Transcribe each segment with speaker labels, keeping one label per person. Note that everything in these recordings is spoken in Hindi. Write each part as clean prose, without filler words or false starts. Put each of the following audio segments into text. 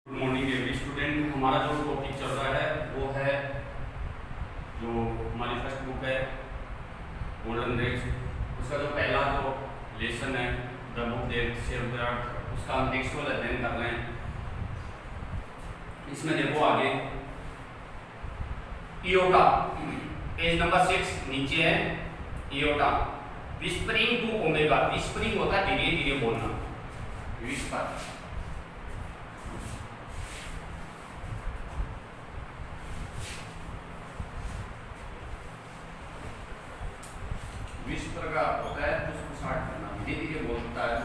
Speaker 1: Good morning every student. हमारा जो टॉपिक चल रहा है वो है जो हमारी फर्स्ट बुक है गोल्डन रेज, उसका जो पहला जो लेसन है the book their share the earth, उसका हम टेक्सुअल अध्ययन कर रहे हैं। इसमें देखो आगे इयोटा पेज नंबर 6 नीचे है इयोटा विस्परिंग टू ओमेगा। विस्परिंग होता है धीरे धीरे बोलना, विस्पर। विस्पर का होता है उसको स्टार्ट करना, धीरे धीरे बोलता है।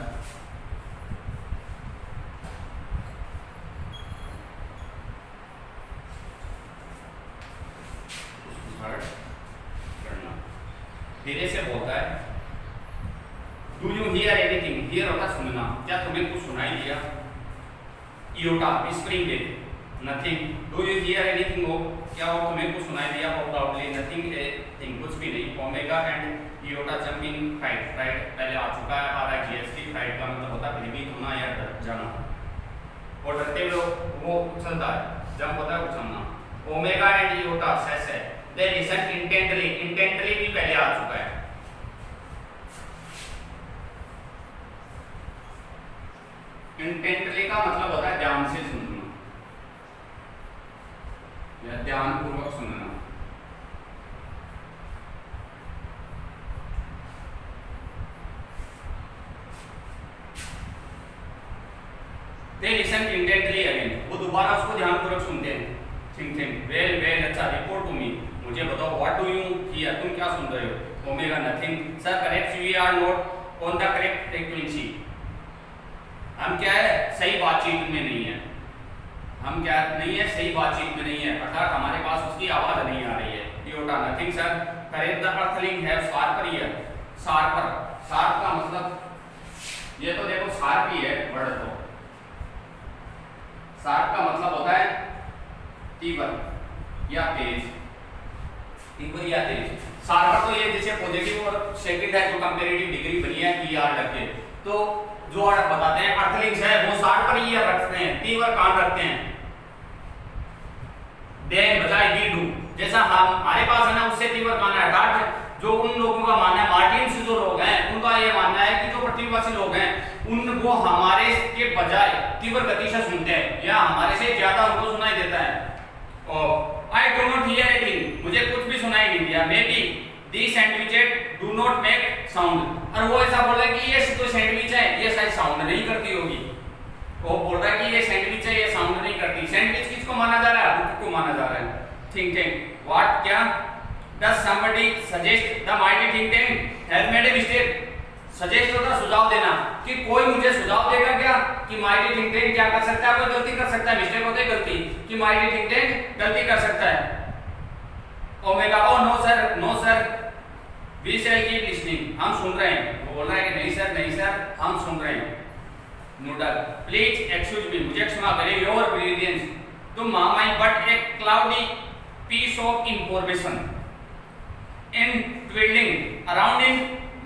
Speaker 1: उसको स्टार्ट करना, धीरे से बोलता है। Do you hear anything? Hear होता है सुनना, क्या तुम्हें कुछ सुनाई दिया? Iota whispering they nothing. Do you hear anything हो, क्या हो तुम्हें कुछ सुनाई दिया? प्रोबब्ली नथिंग ए थिंग, कुछ भी नहीं। Omega and Iota jumping flight, right पहले आ चुका है। आ रहा है जीएसटी। फ्लाइट का मतलब होता है भयभीत होना या डर जाना, और डरते हुए वो उछलता है, जंप होता है उछलना। ओमेगा एंड इयोटा सेस है दे लिसन इंटेंटली। इंटेंटली भी पहले आ चुका है। इंटेंटली का मतलब होता है ध्यान से सुनना या ध्यानपूर्वक सुनना। They listen intently again, वो दोबारा उसको ध्यानपूर्वक सुनते हैं। थिंक थिंक वेल वेल, अच्छा रिपोर्ट टू मी, मुझे बताओ व्हाट डू यू हियर, तुम क्या सुन रहे हो? Omega nothing. Sir correct we are not on the correct frequency, हम क्या है सही बातचीत में नहीं है। हम क्या नहीं है सही बातचीत में नहीं है, अर्थात हमारे पास उसकी आवाज नहीं आ रही है। इयोटा नथिंग सर। करेक्ट द अर्थलिंग है शार्पर ईयर, शार्पर। शार्प का मतलब ये तो देखो शार्प ही है वर्ड, तो शार्प का मतलब होता है तीव्र या तेज, तीव्र या तेज। शार्पर तो ये जैसे पॉजिटिव और सेकंड है जो कंपैरेटिव डिग्री बनी है ईआर लगे, तो जो आप बताते हैं अर्थलिंग्स है वो शार्पर ईयर रखते हैं, तीव्र कान रखते हैं। देन बजाय वी डू, जैसा हमारे पास है ना उससे तीव्र कान है। अर्थात जो उन लोगों का मानना है, मार्टिन्स जो लोग हैं उनका ये मानना है कि जो पृथ्वीवासी लोग हैं उनको हमारे के बजाय तीव्र गति से सुनते हैं या हमारे से ज्यादा उनको सुनाई देता है। और I do not hear anything, मुझे कुछ भी सुनाई नहीं दिया। May be the sandwiches do not make sound, और वो ऐसा बोल रहा है कि ये जो सैंडविच है ये शायद साउंड नहीं करती होगी। वो बोल रहा है कि ये सैंडविच है ये साउंड नहीं करती। सैंडविच किसको माना जा रहा है? बुक को माना जा रहा है। थिंक टैंक व्हाट, क्या? Does somebody suggest the mighty think tank has made a mistake? Suggest होता सुझाव देना, कि कोई मुझे सुझाव देगा क्या कि माइटी थिंक टैंक क्या कर सकता है? कोई गलती कर सकता है, मिस्टेक होता है गलती, कि माइटी थिंक टैंक गलती कर सकता है। Omega O no sir, no sir we shall keep listening, हम सुन रहे हैं। वो बोल रहा है कि नहीं सर, नहीं सर हम सुन रहे हैं। नूडल प्लीज एक्सक्यूज मी, मुझे क्षमा करें योर ब्रिलियंस, तुम my but a cloudy piece of information in twirling around in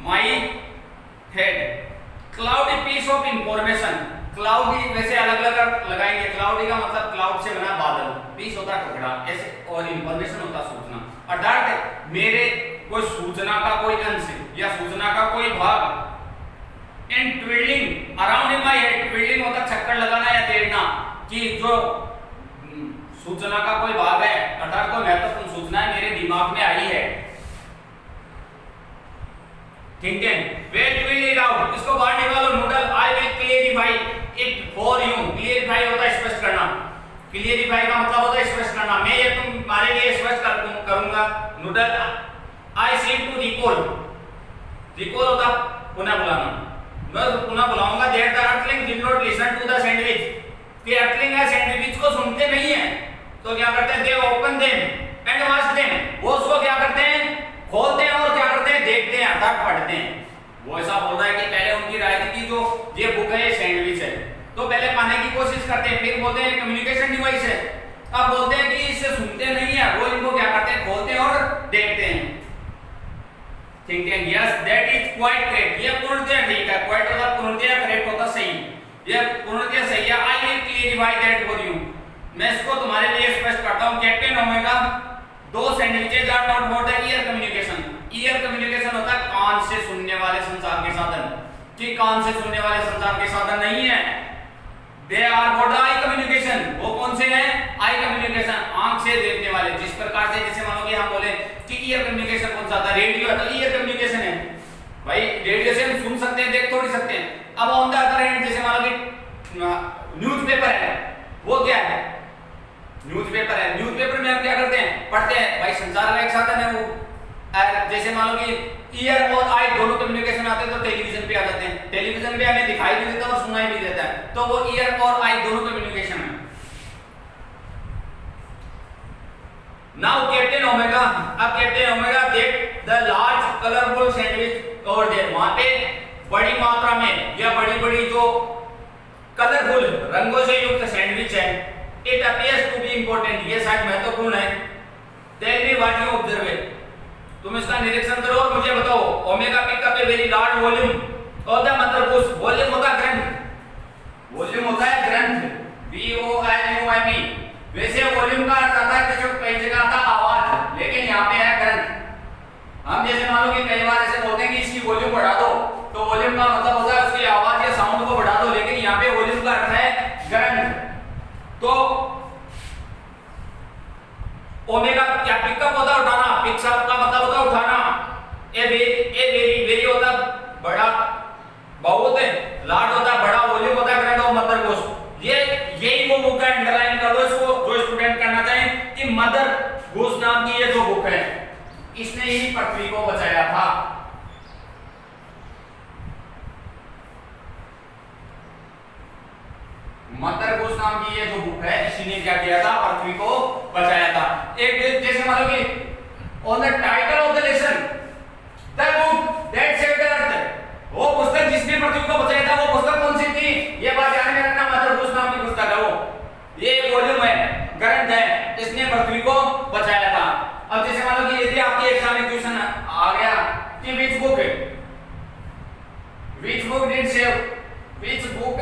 Speaker 1: my head. Cloudy piece of information, cloudy वैसे अलग अलग लगाएंगे। क्लाउडी का मतलब क्लाउड से बना बादल, पीस होता टुकड़ा ऐसे, और इंफॉर्मेशन होता सूचना। अर्थात मेरे कोई सूचना का कोई अंश या सूचना का कोई भाग। इन twirling around in my head, ट्विलिंग होता चक्कर लगाना या तैरना, कि जो सूचना का कोई भाग है अर्थात कोई महत्वपूर्ण सूचना है मेरे दिमाग में आई है। ठीक है, वेट विल इट आउट, इसको बाहर निकालो। Noodle I will clarify it for you. Clarify होता है स्पष्ट करना, क्लियरिफाई का मतलब होता है स्पष्ट करना, मैं ये तुम्हारे लिए स्पष्ट करूंगा। Noodle I seem to recall, recall होता पुनः बुलाना, मैं पुनः बुलाऊंगा। That the earthling did not listen to the sandwich, कि अर्थलिंग है सैंडविच को सुनते नहीं है, तो क्या करते हैं? They open them and watch them, वो उसको क्या करते हैं? खोलते हैं और क्या करते हैं? देखते हैं अर्थात पढ़ते हैं। वो ऐसा बोल रहा है कि पहले उनकी राय थी कि जो ये बुक है ये सैंडविच है, तो पहले पाने की कोशिश करते हैं, फिर बोलते हैं कम्युनिकेशन डिवाइस है, अब बोलते हैं कि इसे सुनते नहीं है, वो इनको क्या करते हैं? खोलते हैं और देखते हैं। Thinking yes that is quite correct, ये पूर्णतः ठीक है। क्वाइट मतलब पूर्णतः करेक्ट होता सही। ये पूर्णतः सही है। I will clarify that for you. मैं इसको तुम्हारे लिए स्पष्ट करता हूं। Captain Omega two sandwiches are not for the ear communication. Ear communication होता है कान से सुनने वाले संचार के साधन, कि कान से सुनने वाले संचार के साधन नहीं है। They are for the eye communication. वो कौन से हैं? आई कम्युनिकेशन, आंख से देखने वाले। जिस प्रकार से जैसे मानो कि हम बोले कि ईयर कम्युनिकेशन कौन सा था? रेडियो है, तो ईयर कम्युनिकेशन है भाई। रेडियो से हम सुन सकते हैं, देख थोड़ी सकते हैं। अब ऑन द अदर हैंड जैसे मानो कि न्यूज़पेपर है, वो क्या है? न्यूज़पेपर है। न्यूज़पेपर में हम क्या करते हैं? पढ़ते हैं भाई। संचार का एक साधन है वो। जैसे मान लो कि ईयर और आई दोनों कम्युनिकेशन आते हैं तो टेलीविजन पे आ जाते हैं। टेलीविजन पे हमें दिखाई भी देता है और सुनाई भी देता है, तो वो ईयर और आई दोनों कम्युनिकेशन है। Now captain Omega. अब कैप्टन ओमेगा देख the large colourful sandwich over there. वहां पे बड़ी मात्रा में या बड़ी बड़ी जो कलरफुल रंगों से युक्त सैंडविच है। It appears to be important. ये शायद महत्वपूर्ण है। Tell me what you observe. तुम इसका निरीक्षण करो और मुझे बताओ। Omega pick up a very large volume of the Mother Goose. Volume होता है ग्रंथ, वॉल्यूम होता है ग्रंथ, VOLUME। वैसे वॉल्यूम का अर्थ आता है कि कई जगह आता आवाज, लेकिन यहाँ पे है ग्रंथ। हम जैसे मान लो कि कई बार ऐसे बोलते हैं कि इसकी वॉल्यूम बढ़ा दो, तो वॉल्यूम का मतलब होता है उसकी आवाज या साउंड को बढ़ा दो, लेकिन यहाँ पे वॉल्यूम का अर्थ है ग्रंथ। तो ओमेगा क्या पिकअप होता है? उठाना। पिकअप का मतलब होता है उठाना। ए वेरी होता है बड़ा, बहुत है, लार्ज होता है बड़ा, वॉल्यूम होता है ग्रंथ और मदर गोस। यही वो बुक है, अंडरलाइन कर लो इसको जो स्टूडेंट करना चाहे कि मदर गोस नाम की ये जो बुक है, इसने ही पृथ्वी को बचाया था। मदर गोस नाम की ये जो बुक है, इसी ने क्या किया था? पृथ्वी को बचाया था। एक जैसे मान लो कि on the title of the lesson the book that saved the earth. वो पुस्तक जिसने पृथ्वी को बचाया था, वो पुस्तक कौन सी थी? ये बात ध्यान में रखना। मदर गोस नाम की पुस्तक है वो। ये वॉल्यूम है, ग्रंथ है, इसने पृथ्वी को बचाया था। अब जैसे मान लो कि यदि आपके एग्जाम में क्वेश्चन आ गया कि which book did save, which book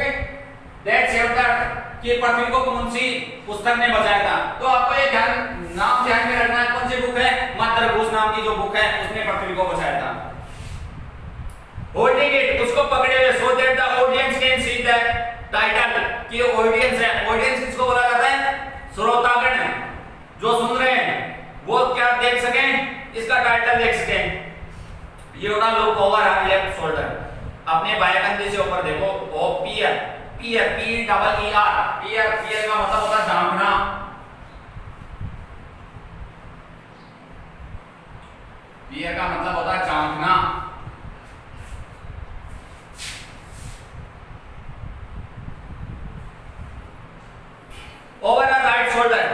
Speaker 1: that saved the earth, कि पृथ्वी को कौन सी पुस्तक ने बचाया था, तो आपको ये नाम ध्यान में रखना है। कौन सी बुक है? मदर गोस नाम की जो बुक है, उसने पृथ्वी को बचाया था। होल्डिंग इट, उसको पकड़े हुए, so that the audience can see the title, कि ऑडियंस है। ऑडियंस किसको बोला जाता है? श्रोतागण जो सुन रहे हैं, वो क्या देख सकें? इसका टाइटल देख सकें। ये होता look over on left shoulder. अपने बाएं कंधे से ऊपर देखो। ओ पियर, पियर, PER, पियर, पियर का मतलब होता है झांकना। पियर का मतलब होता है झांकना। ओवर द राइट शोल्डर,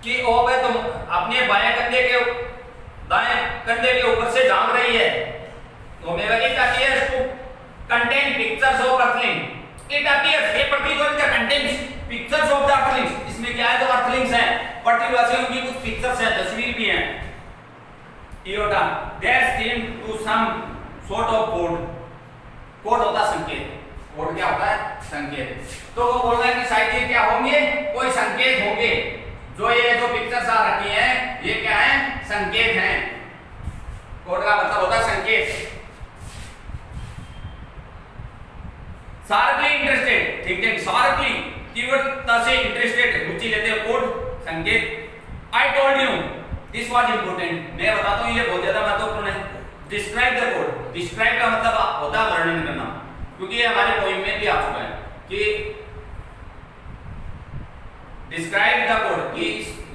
Speaker 1: कि ओवर तुम अपने बाएं कंधे के दाएं कंधे के ऊपर से झांक रही है। तो मेरा it appears to contain pictures of earthling. It appears, ये प्रतीत होता है, contains pictures of the earthlings. इसमें क्या है? जो अर्थलिंग्स हैं, पृथ्वीवासियों की कुछ पिक्चर्स हैं, तस्वीर भी हैं। Iota that seem to some sort of code. Code होता है संकेत। कोड क्या होता है? संकेत। तो वो बोल रहे हैं कि शायद ये क्या होंगे? कोई संकेत होंगे। जो ये जो पिक्चर्स आ रखी हैं, ये क्या है? संकेत हैं। कोड का मतलब होता है संकेत। शार्पली इंटरेस्टेड, थिंकिंग शार्पली, तीव्रता से इंटरेस्टेड, रुचि लेते हैं। कोड संकेत। I told you this was important. मैं बताता हूं ये बहुत ज्यादा महत्वपूर्ण है। Describe the code. डिस्क्राइब का मतलब होता है वर्णन करना, क्योंकि ये हमारे पोएम में भी आ चुका है कि डिस्क्राइब द कोड, कि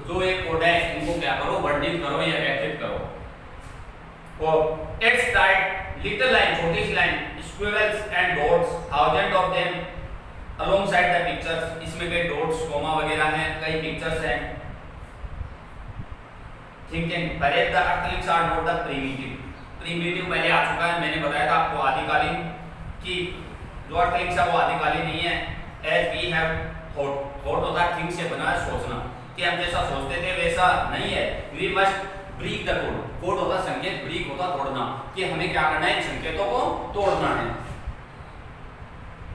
Speaker 1: जो एक कोड है इनको क्या करो? वर्णित करो या व्याख्यात करो। और इट्स टाइप लिटिल लाइन, छोटी सी line, squirrels and dots, thousand of them alongside the pictures। इसमें कई dots, कोमा वगैरह हैं, कई pictures हैं। Thinking, perhaps the earthlings are not the primitive। primitive पहले आ चुका है, मैंने बताया था आपको आदिकालीन, कि जो earthlings है वो आदिकालीन नहीं है। As we have thought, thought होता है think से बना है, सोचना, कि हम जैसा सोचते थे वैसा नहीं है। We must break the code. Code होता संकेत, ब्रीक होता तोड़ना, कि हमें क्या करना है? संकेतों को तोड़ना है।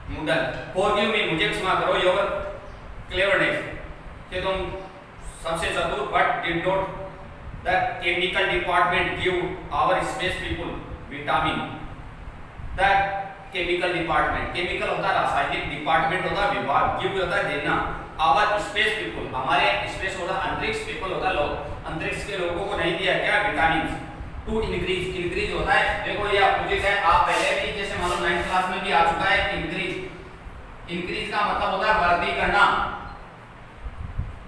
Speaker 1: मूडल। फॉरगिव मी, मुझे क्षमा करो, योर क्लेवरनेस, कि तुम सबसे चतुर, but did not the chemical department give our space people vitamin. The chemical department, chemical होता है रासायनिक, डिपार्टमेंट होता है विभाग, गिव होता है देना, आवर स्पेस पीपल, हमारे स्पेस होता है अंतरिक्ष, पीपल होता है लोग, अंतरिक्ष के लोगों को नहीं दिया क्या विटामिन टू इंक्रीज। इंक्रीज होता है, देखो ये अपोजिट है, आप पहले भी जैसे मान लो 9th क्लास में भी आ चुका है इंक्रीज। इंक्रीज का मतलब होता है वृद्धि करना,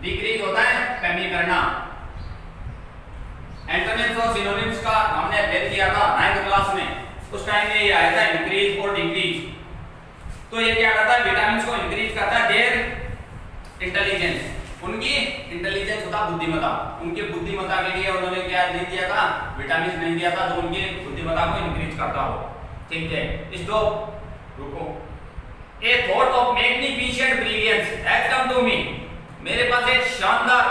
Speaker 1: डिक्रीज होता है कमी करना। एंटोनिम्स और सिनोनिम्स का हमने अध्ययन किया था 9th क्लास में, उस टाइम में ये आया था इंक्रीज और डिक्रीज। तो ये क्या करता है, विटामिन को इंक्रीज करता है देयर इंटेलिजेंस, उनकी इंटेलिजेंस होता बुद्धिमत्ता, उनके बुद्धिमत्ता के लिए उन्होंने क्या नहीं दिया था, विटामिन नहीं दिया था, जो उनकी बुद्धिमत्ता को इंक्रीज करता हो। ठीक है, स्टॉप, रुको। A thought of magnificent brilliance has come to me, मेरे पास एक शानदार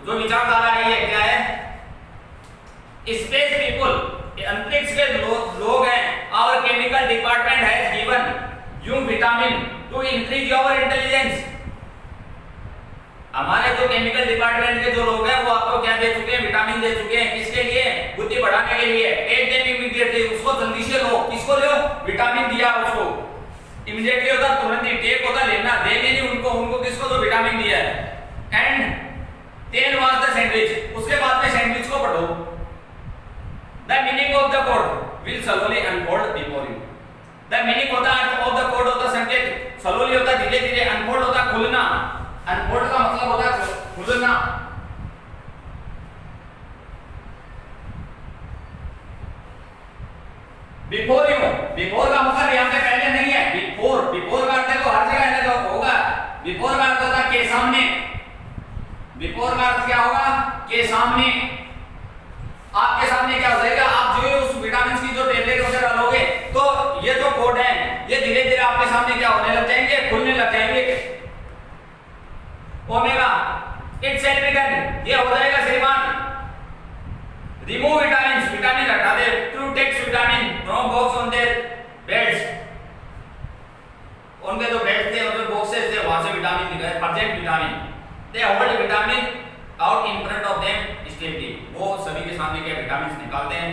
Speaker 1: जो विचारधारा आई है, क्या है, स्पेस पीपल, अंतरिक्ष के लोग हैं, our chemical department has given you vitamin to increase your intelligence. हमारे जो केमिकल डिपार्टमेंट के जो लोग हैं वो आपको क्या दे चुके हैं, विटामिन दे चुके हैं, किसके लिए, बुद्धि बढ़ाने के लिए। टेक देम इमीडिएटली, उसको जल्दी से लो, किसको लो, विटामिन दिया उसको। इमीडिएटली होता तुरंत ही, टेक होता लेना, दे भी नहीं उनको किसको तो विटामिन दिया है। And then was the sandwich, उसके बाद में सैंडविच को पढ़ो। The meaning of the code will slowly unfold before you। The meaning होता है ऑफ द कोड होता संकेत, slowly होता धीरे धीरे, अनफोल्ड होता खुलना, अनफोल्ड का मतलब होता है खुलना। बिफोर यू, बिफोर का मतलब यहां पे पहले नहीं है, बिफोर, बिफोर का अर्थ देखो हर जगह अलग होगा। बिफोर का अर्थ होता है के सामने, बिफोर का अर्थ क्या होगा, के सामने, आपके सामने क्या हो जाएगा, आप जो उस विटामिन की जो टेबलेट वगैरह लोगे तो ये जो कोड है ये धीरे धीरे आपके सामने क्या होने लग जाएंगे, खुलने लग जाएंगे। Omega it shall be done, ये हो जाएगा श्रीमान। रिमूव विटामिन, विटामिन हटा दे, to takes vitamin from box on their beds, उनके जो बेड थे और जो बॉक्सेस थे वहां से विटामिन निकाले, present vitamin, they hold vitamin out in front of them stably, वो सभी के सामने क्या विटामिन निकालते हैं।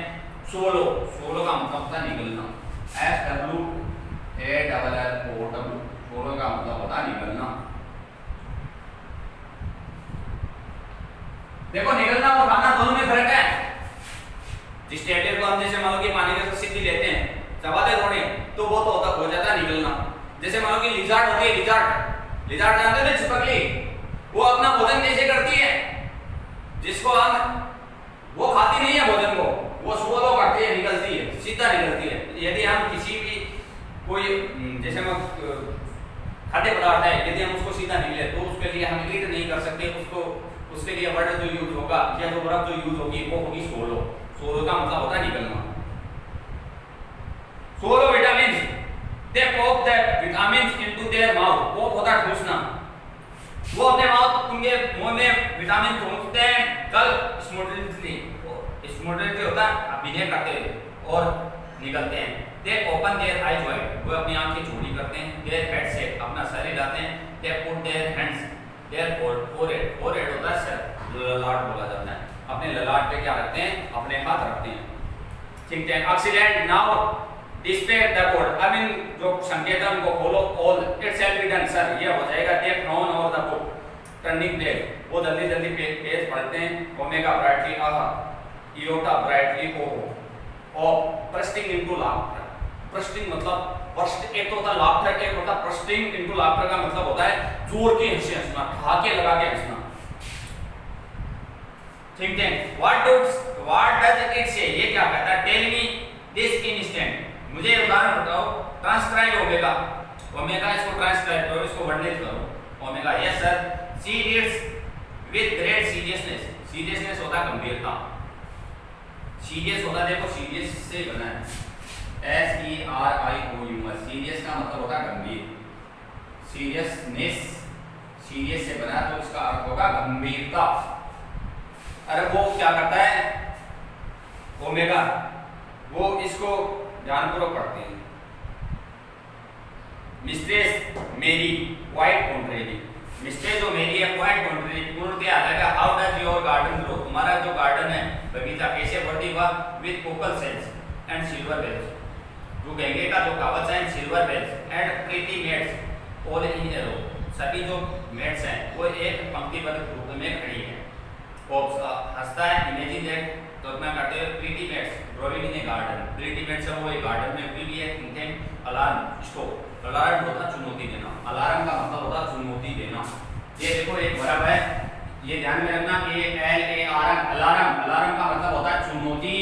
Speaker 1: सोलो, सोलो का मतलब होता है निकलना, S W A double L O W, solo का मतलब होता है निकलना। देखो निकलना और खाना दोनों में फर्क है। जिस टेबलेट को हम जैसे मान लो कि पानी के सिद्धि लेते हैं, चबाते थोड़े तो वो तो होता हो जाता है निकलना। जैसे मान लो कि लिजार्ड होती है, लिजार्ड, लिजार्ड जानते हैं ना, छिपकली, वो अपना भोजन कैसे करती है, जिसको हम वो खाती नहीं है भोजन को, वो swallow करती है, निकलती है, सीधा निकलती है। यदि हम किसी भी कोई जैसे खाद्य पदार्थ है, यदि हम उसको सीधा निकले तो उसके लिए हम ईट नहीं कर सकते, उसको उसके लिए वर्ड जो यूज होगा या जो वर्ब जो यूज होगी वो होगी सोलो। सोलो का मतलब होता है निकलना। Solo vitamin, they pop the vitamin into their mouth, pop होता है ठूसना, वो अपने माउथ उनके मुंह में विटामिन ठूसते हैं। कल स्मूथली, स्मूथली होता है अभिनय करते हैं और निकलते हैं। They open their eyes wide, वो अपनी आंखें छोटी करते हैं। देयर हेड शेक, अपना सर हिलाते हैं। They put their hands their forehead, forehead होता है सर, ललाट बोला जाता है, अपने ललाट पे क्या रखते हैं, अपने हाथ रखते हैं। ठीक है, accident now display the code, अब इन जो संकेत है उनको खोलो। All it shall be done, sir ये हो जाएगा। टेक ऑन और द बुक टर्निंग पेज, वो जल्दी जल्दी पेज पढ़ते हैं। ओमेगा ब्राइटली आहा, इयोटा ब्राइटली ओ, और प्रस्टिंग इनटू लाफ्टर, प्रस्टिंग मतलब वर्स्ट, एक तो होता लाफ्टर, एक होता प्रस्टिंग इनटू लाफ्टर का मतलब होता है जोर के हंसी, हंसना, ठहाके लगा के हंसना। ठीक है, व्हाट डज इट से, ये क्या कहता है, टेल मी दिस इंस्टेंट, मुझे उदाहरण बताओ। ट्रांसक्राइब ओमेगा, ओमेगा इसको ट्रांसक्राइब करो, इसको वर्णित करो। Omega, yes sir, she reads with great seriousness, seriousness होता है गंभीरता, सीरियस होता है, देखो सीरियस से बना है, SERIOUS, सीरियस का मतलब होता है गंभीर, सीरियसनेस, सीरियस से बना तो इसका अर्थ होगा गंभीरता। अरे वो क्या करता है ओमेगा, वो इसको ध्यानपूर्वक पढ़ते हैं। मिस्ट्रेस मेरी क्वाइट कॉन्ट्रेरी, मिस्ट्रेस जो मेरी है क्वाइट कॉन्ट्रेरी, पूर्ण क्या आएगा, how does your garden grow, तुम्हारा जो गार्डन है बगीचा कैसे बढ़ती हुआ, with cockle shells and silver bells, जो गेंगे का जो कवच है silver bells and pretty maids all in a row, सभी जो मेट्स हैं वो एक पंक्तिबद्ध रूप में खड़ी है। पोप्स हंसता है, इमेजिन दैट, तो अपना करते हैं pretty mates growing in a garden, pretty mates है वो एक गार्डन में उगी हुई है, थिंकिंग अलार्म स्टॉप, अलार्म होता चुनौती देना, अलार्म का मतलब होता चुनौती देना। ये देखो एक वर्ब है, ये ध्यान में रखना कि L A R M, alarm, alarm का मतलब होता है चुनौती,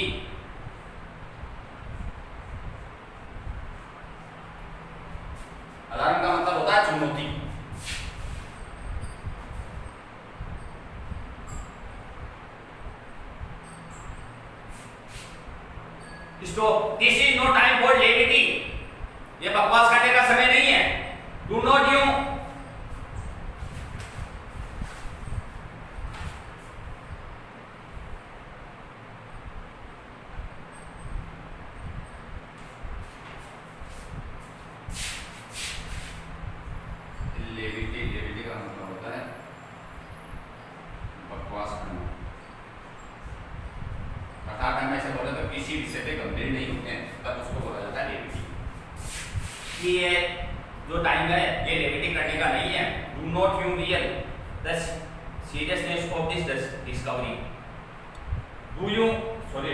Speaker 1: अलार्म का मतलब होता है चुनौती। Stop, this is no time for levity, ये बकवास करने का समय नहीं है। Do not you, levity, levity का मतलब होता है बकवास करना, अर्थात हम ऐसे बोले तो किसी विषय पे गंभीर नहीं होते हैं तब उसको बोला जाता है लेविटी। ये जो टाइम है ये लेविटी करने का नहीं है। Do not you real the seriousness of this discovery,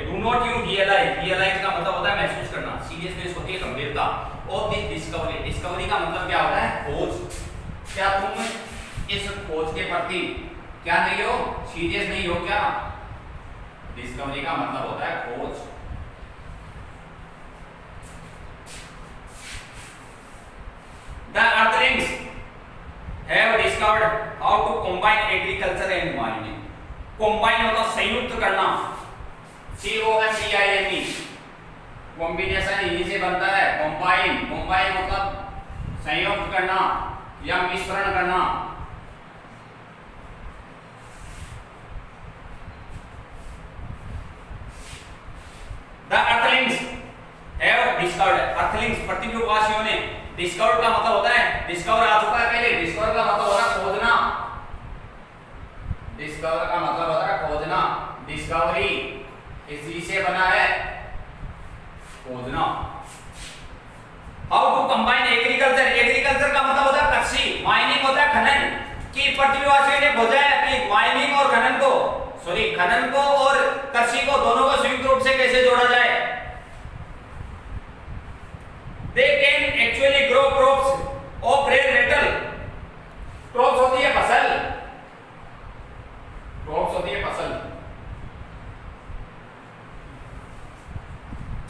Speaker 1: do not you realise, realise का मतलब होता है महसूस करना, सीरियसनेस होती है गंभीरता, ऑफ दिस डिस्कवरी, डिस्कवरी का मतलब क्या होता है, खोज, क्या तुम इस खोज के प्रति क्या नहीं हो, सीरियस नहीं हो क्या, डिस्कवरी का मतलब होता है खोज। The earthlings have discovered how to combine agriculture and mining. Combine होता संयुक्त करना, COMBINE, कॉम्बिनेशन इन्हीं से बनता है, combine, combine मतलब संयुक्त करना या मिश्रण करना। The earthlings have discovered, earthlings पृथ्वीवासियों ने, डिस्कवर का मतलब होता है, डिस्कवर आ चुका है पहले, डिस्कवर का मतलब होता है खोजना, डिस्कवर का मतलब होता है खोजना, डिस्कवरी इसी से बना है खोजना। How to combine agriculture, agriculture का मतलब होता है कृषि, माइनिंग होता है खनन, कि पृथ्वीवासियों ने खोजा है कि माइनिंग और खनन को, खनन को और कृषि को दोनों को संयुक्त रूप से कैसे जोड़ा जाए। They can actually grow crops of rare metal. Crops होती है फसल, crops होती है फसल,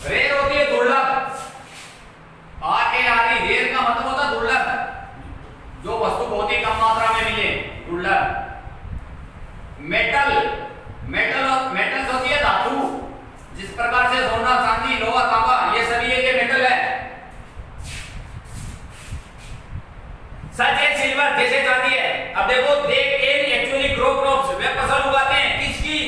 Speaker 1: rare होती है दुर्लभ, RARE, rare का मतलब होता है दुर्लभ, जो वस्तु बहुत ही कम मात्रा में मिले, दुर्लभ। मेटल, मेटल्स होती है धातु, जिस प्रकार से सोना, चांदी, लोहा, तांबा, ये सभी एक मेटल है। सच है सिल्वर, जैसे चांदी है। अब देखो, they can actually grow crops, वे फसल उगाते हैं किसकी,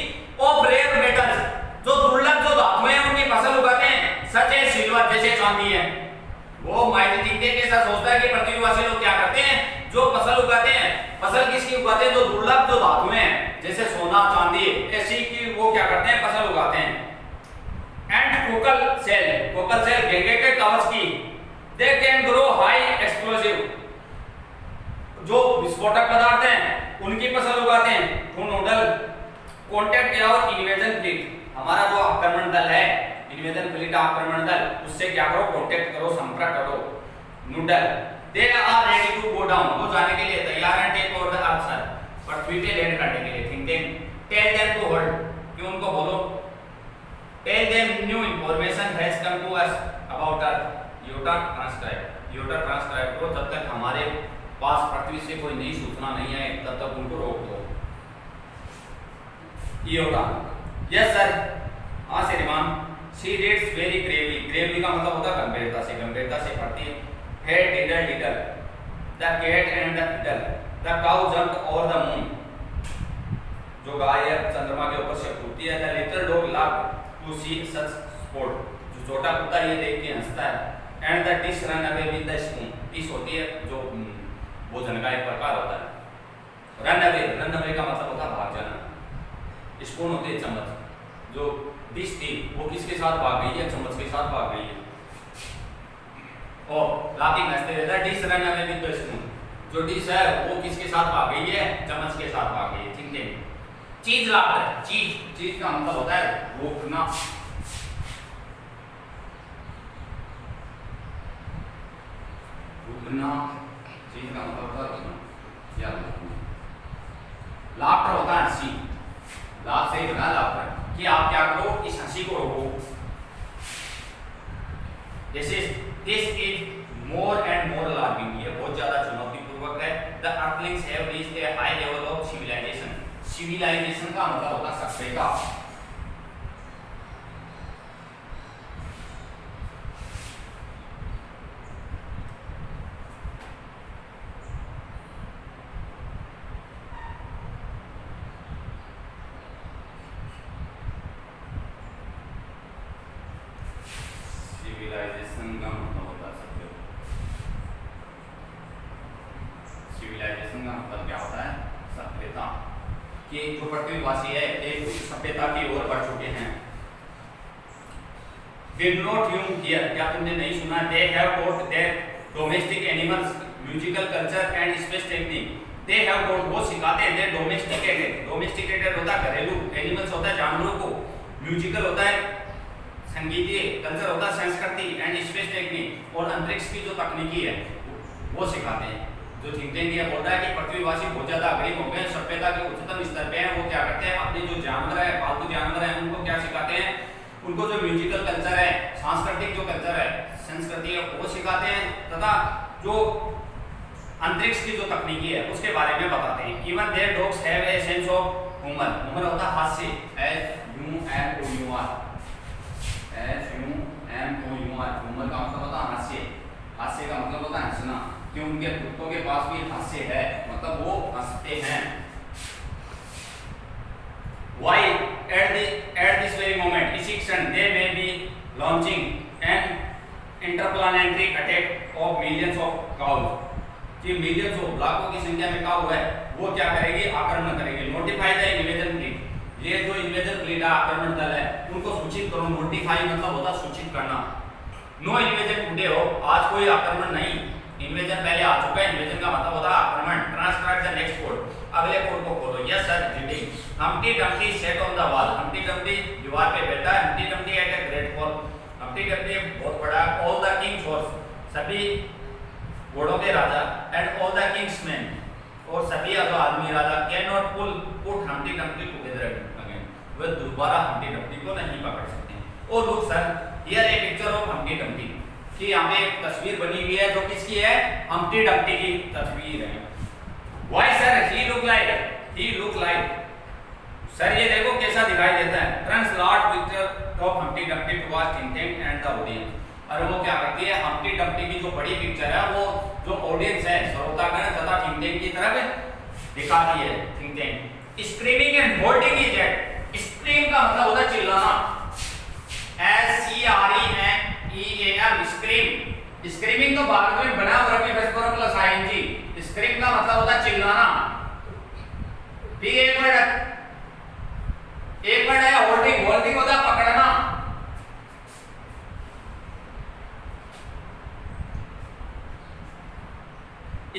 Speaker 1: ऑफ रेयर मेटल्स, जो दुर्लभ जो धातुएं हैं उनकी फसल उगाते हैं। सच है सिल्वर, जैसे चांदी है। वो माइंड थिंकिंग के साथ सोचता है कि पृथ्वीवासी लोग क्या करते हैं, जो फसल उगाते हैं, फसल किसकी उगाते हैं, जो दुर्लभ जो धातुएं हैं जैसे सोना, चांदी, ऐसी की वो क्या करते हैं, फसल उगाते हैं। एंड कोकल सेल गेंगे के कवच की, they can grow high explosive, जो विस्फोटक पदार्थ हैं उनकी फसल उगाते हैं। टू नोडल कॉन्टैक्ट और इन्वेजन फ्लीट, हमारा जो आक्रमण दल है, इन्वेजन फ्लीट आक्रमण दल, उससे क्या करो, कॉन्टैक्ट करो, संपर्क करो। Noodle, they are ready to go down, वो जाने के लिए तैयार हैं, take over the earth sir, पृथ्वी पे लैंड करने के लिए। Thinking, tell them to hold, क्यों उनको बोलो, tell them new information has come to us about earth, Iota transcribe करो, तब तक हमारे पास पृथ्वी से कोई नई सूचना नहीं है तब तक उनको रोक दो। योटा, यस सर, हाँ श्रीमान, she reads very Gravely, Gravely का मतलब होता है गंभीरता से, गंभीरता से पढ़ती है। Hey diddle diddle, the cat and the diddle, the cow jumped over the moon, जो गाय चंद्रमा के ऊपर से कूदती है। The little dog laughed to see such sport, जो छोटा कुत्ता ये देख के हंसता है। And the dish run away with the spoon. Dish होती है जो भोजन का एक प्रकार होता है। रन अवे का मतलब होता है भाग जाना। स्पून होती है चम्मच। जो डिश थी वो किसके साथ भाग गई है? चम्मच के साथ भाग गई है। और लाफिंग हंसते हुए the dish run away with the spoon. जो डिश है वो किसके साथ भाग गई है? चम्मच के साथ भाग गई है। ठीक है। चीज लाफ्टर, चीज का मतलब होता है रोकना। रुकना, चीज का मतलब होता है रुकना या रुकना। लाफ्टर होता है हंसी। लाफ से बना लाफ्टर कि आप क्या करो, इस हंसी को रोको। This is more and more alarming. ये बहुत ज्यादा चुनौतीपूर्वक है। The earthlings have reached a high level of civilisation. Civilisation का मतलब होता है सभ्यता। सिविलाइजेशन का मतलब होता है सभ्यता। सिविलाइजेशन का मतलब क्या होता है? सभ्यता। कि जो पृथ्वीवासी है एक सभ्यता की ओर बढ़ चुके हैं। Did not you hear? क्या तुमने नहीं सुना? They have taught their domestic animals musical culture and space technique. They have taught, वो सिखाते हैं। They domesticated होता है घरेलू, animals होता है जानवरों को, म्यूजिकल होता है संगीतीय, कल्चर होता है संस्कृति, एंड स्पेस टेक्निक और अंतरिक्ष की जो तकनीकी है वो सिखाते हैं। जो थिंक टैंक ये बोल रहा है कि पृथ्वीवासी बहुत ज्यादा अग्रिम हो गए, सभ्यता के उच्चतम स्तर पे हैं। वो क्या करते हैं? अपने जो जानवर है, पालतू जानवर है, उनको क्या सिखाते हैं? उनको जो म्यूजिकल कल्चर है, सांस्कृतिक जो कल्चर है, संस्कृति है, वो सिखाते हैं तथा जो अंतरिक्ष की जो तकनीकी है उसके बारे में बताते हैं। Even their dogs have a sense of humour. Humour होता है हास्य। ह्यूमर का मतलब होता है हास्य। हास्य का मतलब होता है हंसना। कि उनके कुत्तों के पास भी हास्य है, मतलब वो हंसते हैं। Why at this very moment, इसी क्षण they may be launching an interplanetary attack of millions of cows। कि मिलियंस ऑफ लाखों की संख्या में काऊ है वो क्या करेगी? आक्रमण करेगी। Notify the invasion fleet. ये जो इन्वेजन फ्लीट है, आक्रमण दल है, उनको सूचित करो। नोटिफाई मतलब होता है सूचित करना। नो इन्वेजन टुडे हो, आज कोई आक्रमण नहीं। इन्वेजन पहले आ चुका है। इन्वेजन का मतलब होता है आक्रमण। Transcribe the next code. अगले कोड को खोलो। Yes sir, reading. Humpty Dumpty sat on the wall. Humpty Dumpty दीवार पे बैठा है। Humpty Dumpty at a great hall. Humpty Dumpty बहुत बड़ा। ऑल द किंग्स हॉर्स, सभी घोड़ों के राजा, and all the king's man, और सभी जो आदमी राजा, can not put Humpty Dumpty together again. वे दोबारा हम्प्टी डम्प्टी को नहीं पकड़ सकते। और look sir, here A picture of Humpty Dumpty. कि यहाँ पे एक तस्वीर बनी हुई है जो किसकी है? हम्प्टी डम्प्टी की तस्वीर है। Why sir he look like sir ये देखो कैसा दिखाई देता है। Translate picture of Humpty Dumpty towards think tank and the audience. और वो क्या करती है? हम्प्टी डम्प्टी की जो बड़ी पिक्चर है वो जो ऑडियंस है, श्रोतागण तथा थिंक टैंक की तरफ दिखाती है। Think tank screaming and holding his head. Scream का मतलब होता है चिल्लाना। SCREAM scream. स्क्रीमिंग तो बाद में बना हुआ है प्लस ING। स्क्रीम का मतलब होता है चिल्लाना। ठीक है, एक वर्ड है होल्डिंग होता है पकड़ना।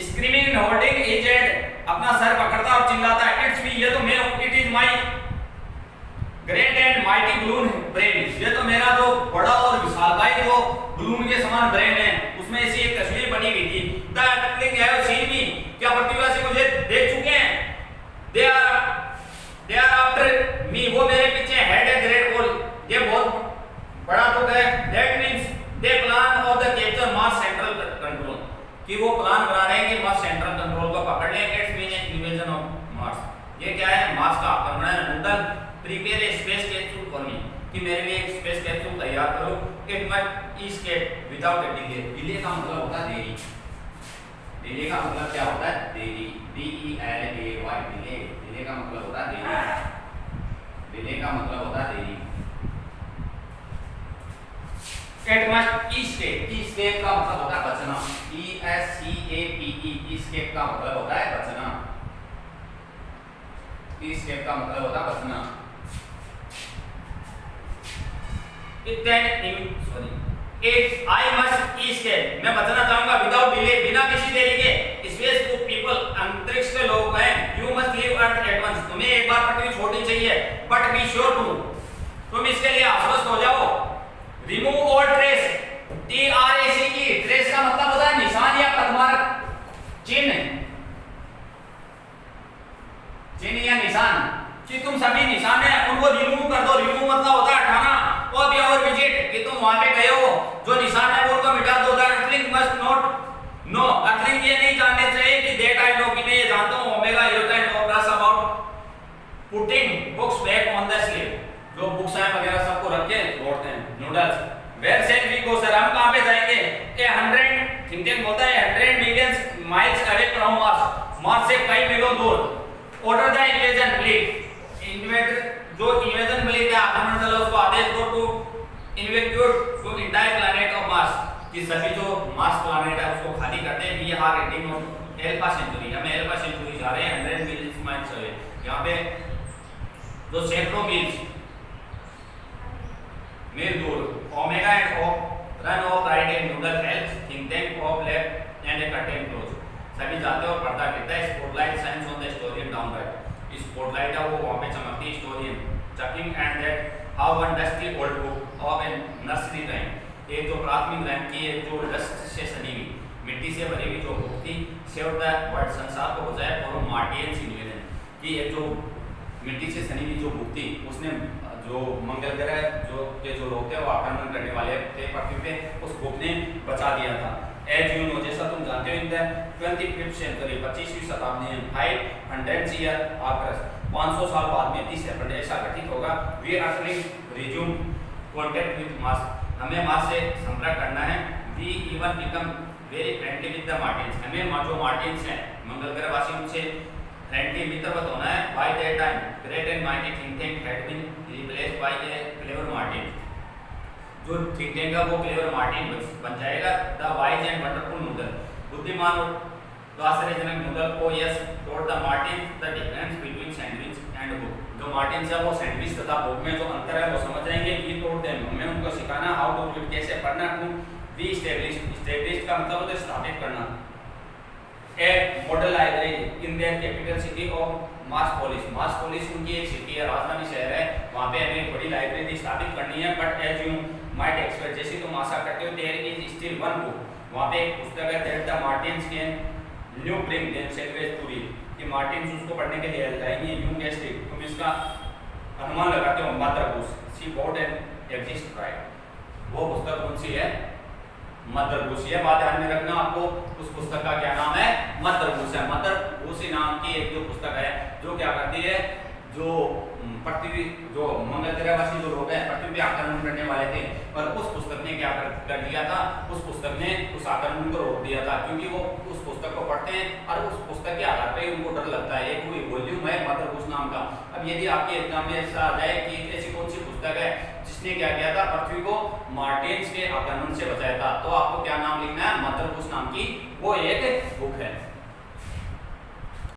Speaker 1: Screaming and holding his head, अपना सर पकड़ता और चिल्लाता है। इट्स मी, ये तो मैं हूं। It is my great and mighty balloon brain. ये तो मेरा जो बड़ा और विशालकाय जो बलून के समान ब्रेन है, उसमें ऐसी एक तस्वीर बनी हुई थी। द अर्थलिंग हैव सीन मी, क्या पृथ्वीवासी मुझे देख चुके हैं? दे आर आफ्टर मी, वो मेरे पीछे हेड है ग्रेट वॉल, ये बहुत बड़ा दुख है। That means they plan of the capture Mars central control, कि वो प्लान बना रहे हैं कि मार्स सेंट्रल कंट्रोल को पकड़ लें। It's mean invasion of Mars. ये क्या है? मार्स का आक्रमण है। Noodle prepare a space capsule for me, कि मेरे लिए एक स्पेस कैप्सूल तैयार करो। It must escape without a delay. Delay का मतलब होता है देरी। डिले का मतलब क्या होता है? देरी। DELAY delay. डिले का मतलब होता है देरी। डिले का मतलब होता है देरी। इट मस्ट escape का मतलब होता है बचना, escape का मतलब होता है बचना, escape का मतलब होता है बचना। If I must escape, मैं बचना चाहूंगा without delay, बिना किसी देरी के, space to people, अंतरिक्ष के लोग हैं, you must leave earth at once, तुम्हें एक बार पृथ्वी छोड़नी चाहिए, but be sure to, तुम इसके लिए आश्वस्त हो जाओ, remove all trace, TRACE की trace का मतलब होता है निशान या पदमार्क, चिन्ह या निशान, कि तुम सभी निशान हैं उनको रिमूव कर दो, रिमूव मतलब होता है हटाना, और योर विजिट कि तुम वहां पे गए हो, जो निशान है वो उनको मिटा दो। द अर्थलिंग मस्ट नॉट नो, अर्थलिंग ये नहीं जानने चाहिए कि दैट आई नो, कि मैं ये जानता हूं ओमेगा यूटाइन ओब्रास about putting books back on the sleeve, जो बुक्स हैं वगैरह सबको रख के छोड़ते हैं। Noodles where shall we go, sir हम कहां पे जाएंगे? ए 100 थिंकिंग बोलता है 100 million miles away from Mars, Mars से कई मीलों दूर। ऑर्डर द इन्वेजन प्लीज, जो इन्वेजन प्लीज है आक्रमण दल उसको आदेश दो to evacuate to entire planet of Mars, कि सभी जो मार्स प्लैनेट है उसको खाली करते हैं। We are raiding of Alpha century, हमें एल्फा सेंचुरी जा रहे हैं 100 मिलियन माइल्स अवे, यहां पे जो सैकड़ों मील दूर। Omega and off run off right and noodle helps think tank off left and a curtain close, सभी जाते हैं और पर्दा गिरता है। Spotlight shines on the historian down right, spotlight है वो वहां पे चमकती है historian chucking and that how one dusty old book of an nursery time, एक जो प्राथमिक रैंक की एक जो डस्ट से सनी हुई मिट्टी से भरी हुई जो बुक थी, सेव द वर्ल्ड संसार को बचाए और मार्टियंस निवेदन कि एक जो मिट्टी से सनी हुई जो बुक थी उसने जो मंगल ग्रह जो लोग थे वो आक्रमण करने वाले थे पृथ्वी पे, उस बुक ने बचा दिया था। एज यू नो, जैसा तुम जानते हो, इन द 25th सेंचुरी 25वीं शताब्दी में 500 ईयर आफ्टर 500 साल बाद में 30 अप्रैल ऐसा घटित होगा। We are resume contact with Mars, हमें मार्स से संपर्क करना है। We even become very friendly with the Martians, हमें जो मार्टियंस हैं मंगल ग्रह वासी उनसे फ्रेंडली मित्रवत होना है। By that time great and mighty think tank had been replaced by a clever Martian, जो थिंक टैंक है वो क्लेवर मार्टिन बन जाएगा। The wise and wonderful noodle, बुद्धिमान और तो आश्चर्यजनक नूडल को yes told the Martian the difference between sandwich and book, जो मार्टिन है वो सैंडविच तथा बुक में जो अंतर है वो समझ जाएंगे। वी टोल्ड देम, हमें उनको सिखाना हाउ टू रीड, कैसे पढ़ना। टू वी एस्टैब्लिश का मतलब होता है स्थापित करना। A model library in their capital city of Marspolis, Marspolis उनकी एक सिटी है, राजधानी शहर है, वहां पे हमें एक बड़ी लाइब्रेरी स्थापित करनी है। But as you might expect, जैसे तुम आशा करते हो, there is still one book, वहां पे एक पुस्तक है that the Martians can new bring them salvage to read, कि मार्टिन्स उसको पढ़ने के लिए जाएंगे। यू गेस्ट इट, तुम इसका अनुमान लगाते हो। Mother Bush she bought and exist right, वो पुस्तक कौन सी है? मदर बुश, ये बात ध्यान में रखना आपको। उस पुस्तक का क्या नाम है? मदर बुश है। मदर बुश नाम की एक जो पुस्तक है जो क्या करती है, जो पृथ्वी जो मंगल ग्रहवासी जो लोग हैं पृथ्वी पे आक्रमण करने वाले थे, और उस पुस्तक ने क्या कर दिया था, उस पुस्तक ने उस आक्रमण को रोक दिया था, क्योंकि वो उस पुस्तक को पढ़ते हैं और उस पुस्तक के आधार पे उनको डर लगता है। एक कोई वॉल्यूम है मदर बुश नाम का। अब यदि आपके एग्जाम में ऐसा आ जाए कि ऐसी कौन सी पुस्तक है जिसने क्या किया था, पृथ्वी को मार्टिन्स के आक्रमण से बचाया था, तो आपको क्या नाम लिखना है? मदर बुश नाम की वो एक बुक है।